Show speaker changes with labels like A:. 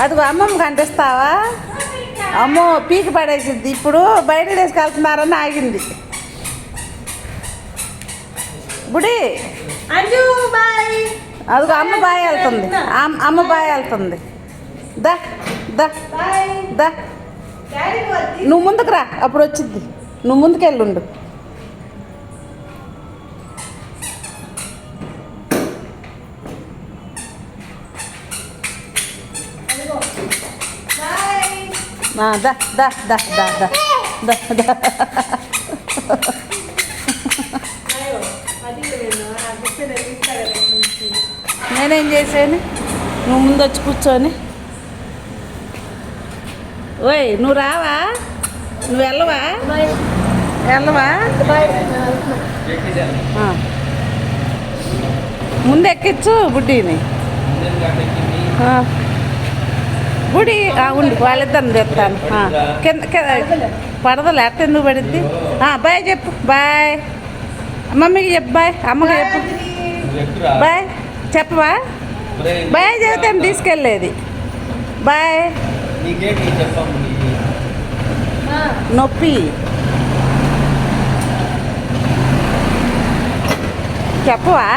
A: అదిగో అమ్మమ్మ కనిపిస్తావా? అమ్మో పీకి పడేసింది. ఇప్పుడు బయట తీసుకెళ్తున్నారని ఆగింది. బుడి అదిగో అమ్మ బాయ్ వెళ్తుంది. అమ్మ బాయ్ వెళ్తుంది. దా దా దా నువ్వు ముందుకు రా, అప్పుడు వచ్చింది. నువ్వు ముందుకెళ్ళుండు. దా దా దా దా దా దా దా. నేనేం చేశాను? నువ్వు ముందు వచ్చి కూర్చొని. ఓయ్ నువ్వు రావా? నువ్వు వెళ్ళవా? వెళ్ళవా? ముందు ఎక్కించు బుడ్డిని. బుడి ఉండి వాళ్ళిద్దరిని చెప్తాను. కింద పడదలే అట్ట ఎందుకు పడింది? బాయ్ చెప్పు. బాయ్ మమ్మీకి చెప్పు. బాయ్ అమ్మకి చెప్పు. బాయ్ చెప్పవా? బాయ్ చెబుతాను తీసుకెళ్ళేది. బాయ్ నొప్పి చెప్పవా?